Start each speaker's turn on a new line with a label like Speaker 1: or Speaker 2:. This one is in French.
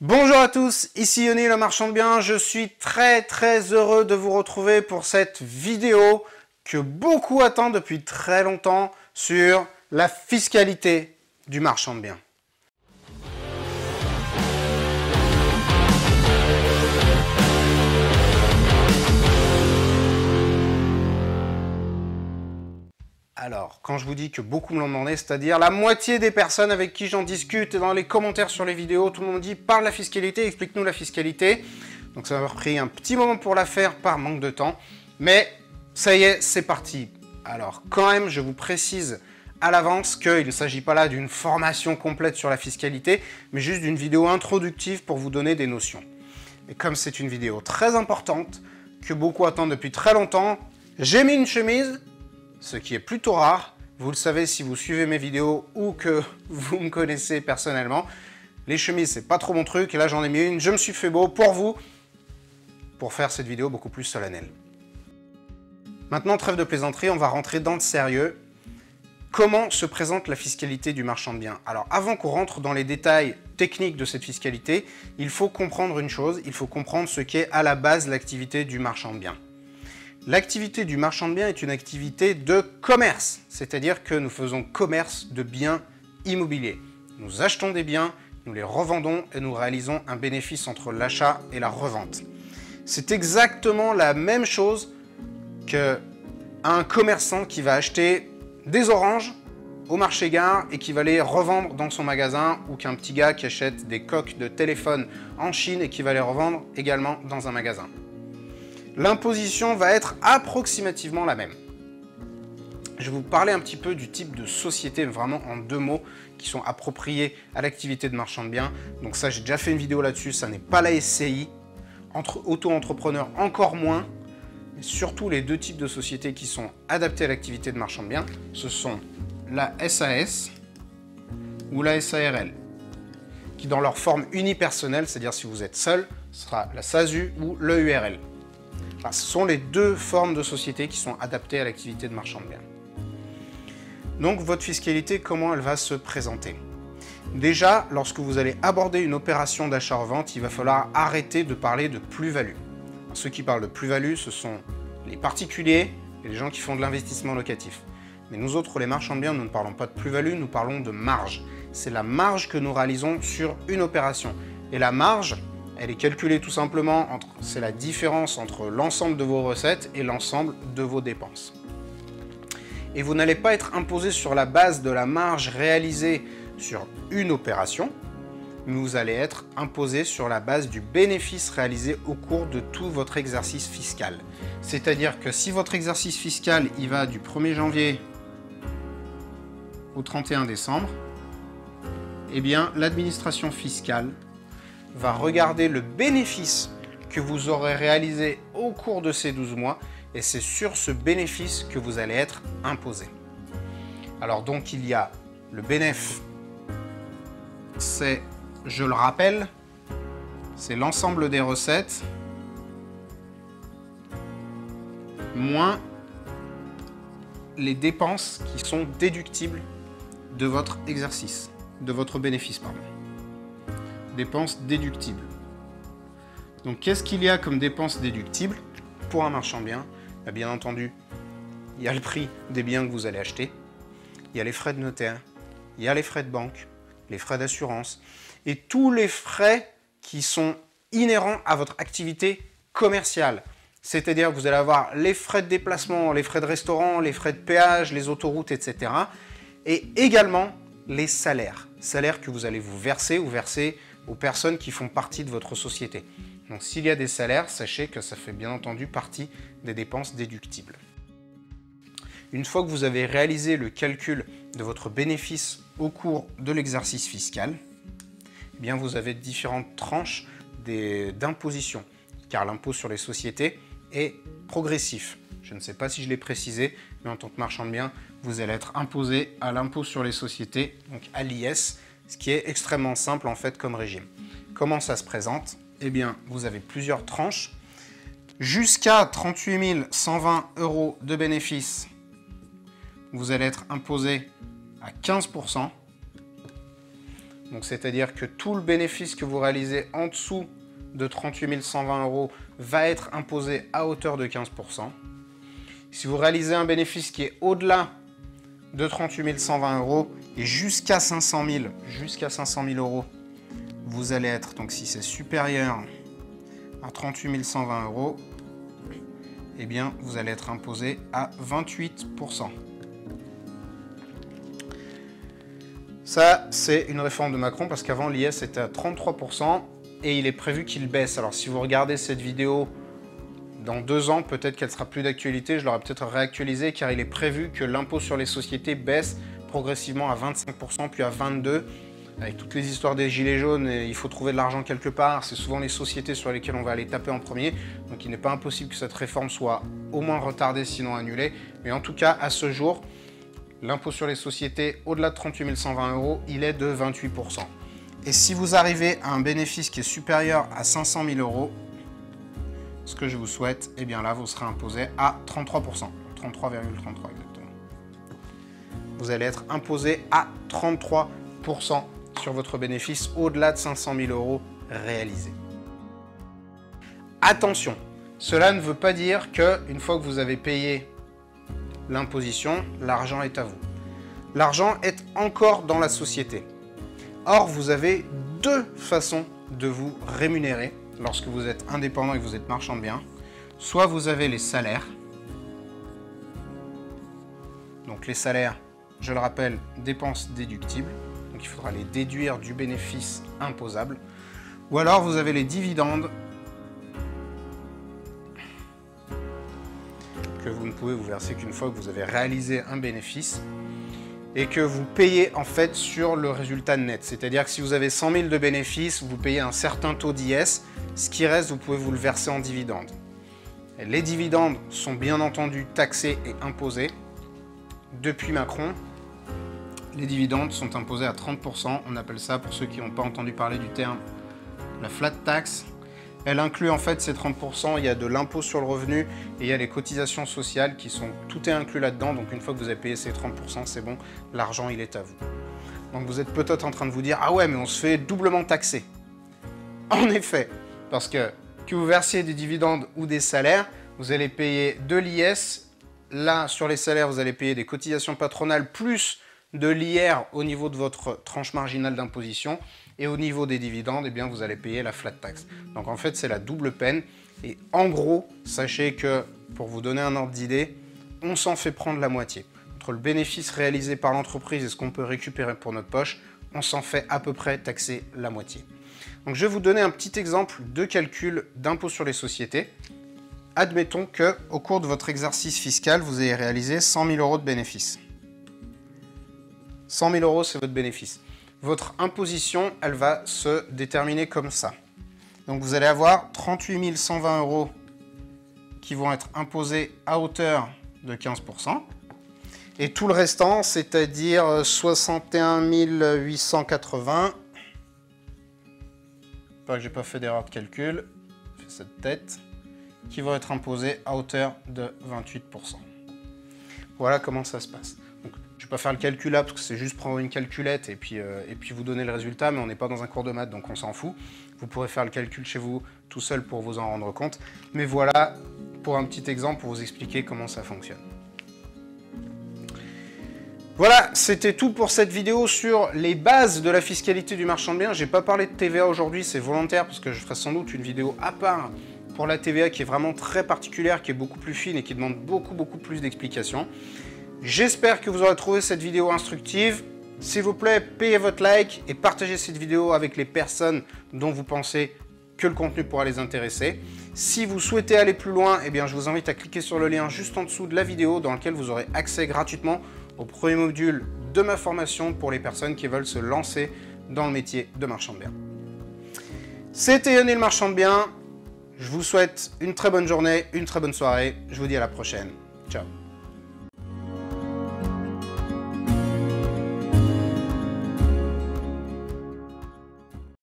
Speaker 1: Bonjour à tous, ici Yoni le marchand de biens. Je suis très heureux de vous retrouver pour cette vidéo que beaucoup attendent depuis très longtemps sur la fiscalité du marchand de biens. Alors, quand je vous dis que beaucoup me l'ont demandé, c'est-à-dire la moitié des personnes avec qui j'en discute et dans les commentaires sur les vidéos, tout le monde me dit « Parle de la fiscalité, explique-nous la fiscalité ». Donc ça m'a pris un petit moment pour la faire par manque de temps, mais ça y est, c'est parti. Alors, quand même, je vous précise à l'avance qu'il ne s'agit pas là d'une formation complète sur la fiscalité, mais juste d'une vidéo introductive pour vous donner des notions. Et comme c'est une vidéo très importante, que beaucoup attendent depuis très longtemps, j'ai mis une chemise, ce qui est plutôt rare. Vous le savez si vous suivez mes vidéos ou que vous me connaissez personnellement. Les chemises, c'est pas trop mon truc, et là j'en ai mis une, je me suis fait beau pour vous, pour faire cette vidéo beaucoup plus solennelle. Maintenant, trêve de plaisanterie, on va rentrer dans le sérieux. Comment se présente la fiscalité du marchand de biens? Alors, avant qu'on rentre dans les détails techniques de cette fiscalité, il faut comprendre une chose, il faut comprendre ce qu'est à la base l'activité du marchand de biens. L'activité du marchand de biens est une activité de commerce, c'est-à-dire que nous faisons commerce de biens immobiliers. Nous achetons des biens, nous les revendons et nous réalisons un bénéfice entre l'achat et la revente. C'est exactement la même chose qu'un commerçant qui va acheter des oranges au marché gare et qui va les revendre dans son magasin, ou qu'un petit gars qui achète des coques de téléphone en Chine et qui va les revendre également dans un magasin. L'imposition va être approximativement la même. Je vais vous parler un petit peu du type de société, vraiment en deux mots, qui sont appropriés à l'activité de marchand de biens. Donc ça, j'ai déjà fait une vidéo là-dessus, ça n'est pas la SCI. Entre auto-entrepreneurs, encore moins. Mais surtout, les deux types de sociétés qui sont adaptées à l'activité de marchand de biens, ce sont la SAS ou la SARL, qui dans leur forme unipersonnelle, c'est-à-dire si vous êtes seul, ce sera la SASU ou l'EURL. Ce sont les deux formes de sociétés qui sont adaptées à l'activité de marchand de biens. Donc votre fiscalité, comment elle va se présenter? Déjà, lorsque vous allez aborder une opération d'achat-revente, il va falloir arrêter de parler de plus-value. Ceux qui parlent de plus-value, ce sont les particuliers et les gens qui font de l'investissement locatif. Mais nous autres, les marchands de biens, nous ne parlons pas de plus-value, nous parlons de marge. C'est la marge que nous réalisons sur une opération. Et la marge, elle est calculée tout simplement, c'est la différence entre l'ensemble de vos recettes et l'ensemble de vos dépenses. Et vous n'allez pas être imposé sur la base de la marge réalisée sur une opération, mais vous allez être imposé sur la base du bénéfice réalisé au cours de tout votre exercice fiscal. C'est-à-dire que si votre exercice fiscal il va du 1er janvier au 31 décembre, eh bien l'administration fiscale va regarder le bénéfice que vous aurez réalisé au cours de ces 12 mois et c'est sur ce bénéfice que vous allez être imposé. Alors donc il y a le bénéfice, c'est, je le rappelle, c'est l'ensemble des recettes moins les dépenses qui sont déductibles de votre exercice, de votre bénéfice, pardon. Dépenses déductibles. Donc qu'est-ce qu'il y a comme dépenses déductibles pour un marchand de biens? Bien entendu, il y a le prix des biens que vous allez acheter, il y a les frais de notaire, il y a les frais de banque, les frais d'assurance et tous les frais qui sont inhérents à votre activité commerciale. C'est-à-dire que vous allez avoir les frais de déplacement, les frais de restaurant, les frais de péage, les autoroutes, etc. Et également les salaires. Salaires que vous allez vous verser ou verser aux personnes qui font partie de votre société. Donc s'il y a des salaires, sachez que ça fait bien entendu partie des dépenses déductibles. Une fois que vous avez réalisé le calcul de votre bénéfice au cours de l'exercice fiscal, eh bien vous avez différentes tranches d'imposition, car l'impôt sur les sociétés est progressif. Je ne sais pas si je l'ai précisé, mais en tant que marchand de biens, vous allez être imposé à l'impôt sur les sociétés, donc à l'IS, ce qui est extrêmement simple en fait comme régime. Comment ça se présente? Eh bien, vous avez plusieurs tranches. Jusqu'à 38 120 € de bénéfice, vous allez être imposé à 15%. Donc c'est-à-dire que tout le bénéfice que vous réalisez en dessous de 38 120 € va être imposé à hauteur de 15%. Si vous réalisez un bénéfice qui est au-delà de 38 120 € et jusqu'à 500 000 €, vous allez être, donc si c'est supérieur à 38 120 €, eh bien vous allez être imposé à 28%. Ça, c'est une réforme de Macron parce qu'avant l'IS était à 33% et il est prévu qu'il baisse. Alors si vous regardez cette vidéo dans 2 ans, peut-être qu'elle sera plus d'actualité, je l'aurai peut-être réactualisée car il est prévu que l'impôt sur les sociétés baisse progressivement à 25% puis à 22%. Avec toutes les histoires des gilets jaunes, il faut trouver de l'argent quelque part. C'est souvent les sociétés sur lesquelles on va aller taper en premier. Donc il n'est pas impossible que cette réforme soit au moins retardée, sinon annulée. Mais en tout cas, à ce jour, l'impôt sur les sociétés, au-delà de 38 120 €, il est de 28%. Et si vous arrivez à un bénéfice qui est supérieur à 500 000 €, ce que je vous souhaite, eh bien là, vous serez imposé à 33%. 33,33 exactement. Vous allez être imposé à 33% sur votre bénéfice au-delà de 500 000 € réalisés. Attention, cela ne veut pas dire qu'une fois que vous avez payé l'imposition, l'argent est à vous. L'argent est encore dans la société. Or, vous avez 2 façons de vous rémunérer lorsque vous êtes indépendant et que vous êtes marchand de biens. Soit vous avez les salaires. Donc les salaires, je le rappelle, dépenses déductibles. Donc il faudra les déduire du bénéfice imposable. Ou alors vous avez les dividendes que vous ne pouvez vous verser qu'une fois que vous avez réalisé un bénéfice et que vous payez en fait sur le résultat net. C'est-à-dire que si vous avez 100 000 de bénéfices, vous payez un certain taux d'IS, ce qui reste, vous pouvez vous le verser en dividendes. Et les dividendes sont bien entendu taxés et imposés. Depuis Macron, les dividendes sont imposés à 30%. On appelle ça, pour ceux qui n'ont pas entendu parler du terme, la flat tax. Elle inclut en fait ces 30%, il y a de l'impôt sur le revenu et il y a les cotisations sociales qui sont, tout est inclus là-dedans. Donc une fois que vous avez payé ces 30%, c'est bon, l'argent il est à vous. Donc vous êtes peut-être en train de vous dire, ah ouais, mais on se fait doublement taxer. En effet, parce que vous versiez des dividendes ou des salaires, vous allez payer de l'IS. Là, sur les salaires, vous allez payer des cotisations patronales plus de l'IR au niveau de votre tranche marginale d'imposition. Et au niveau des dividendes, eh bien, vous allez payer la flat tax. Donc en fait, c'est la double peine. Et en gros, sachez que, pour vous donner un ordre d'idée, on s'en fait prendre la moitié. Entre le bénéfice réalisé par l'entreprise et ce qu'on peut récupérer pour notre poche, on s'en fait à peu près taxer la moitié. Donc je vais vous donner un petit exemple de calcul d'impôt sur les sociétés. Admettons qu'au cours de votre exercice fiscal, vous ayez réalisé 100 000 € de bénéfices. 100 000 €, c'est votre bénéfice. Votre imposition, elle va se déterminer comme ça. Donc vous allez avoir 38 120 € qui vont être imposés à hauteur de 15%. Et tout le restant, c'est-à-dire 61 880. J'espère que j'ai pas fait d'erreur de calcul. Je fais cette tête. Qui vont être imposés à hauteur de 28%. Voilà comment ça se passe. Donc, je ne vais pas faire le calcul là parce que c'est juste prendre une calculette et puis vous donner le résultat, mais on n'est pas dans un cours de maths donc on s'en fout. Vous pourrez faire le calcul chez vous tout seul pour vous en rendre compte. Mais voilà pour un petit exemple pour vous expliquer comment ça fonctionne. Voilà, c'était tout pour cette vidéo sur les bases de la fiscalité du marchand de biens. Je n'ai pas parlé de TVA aujourd'hui, c'est volontaire parce que je ferai sans doute une vidéo à part pour la TVA qui est vraiment très particulière, qui est beaucoup plus fine et qui demande beaucoup plus d'explications. J'espère que vous aurez trouvé cette vidéo instructive. S'il vous plaît, payez votre like et partagez cette vidéo avec les personnes dont vous pensez que le contenu pourra les intéresser. Si vous souhaitez aller plus loin, eh bien, je vous invite à cliquer sur le lien juste en dessous de la vidéo dans lequel vous aurez accès gratuitement au premier module de ma formation pour les personnes qui veulent se lancer dans le métier de marchand de biens. C'était Yoni le marchand de biens. Je vous souhaite une très bonne journée, une très bonne soirée. Je vous dis à la prochaine. Ciao.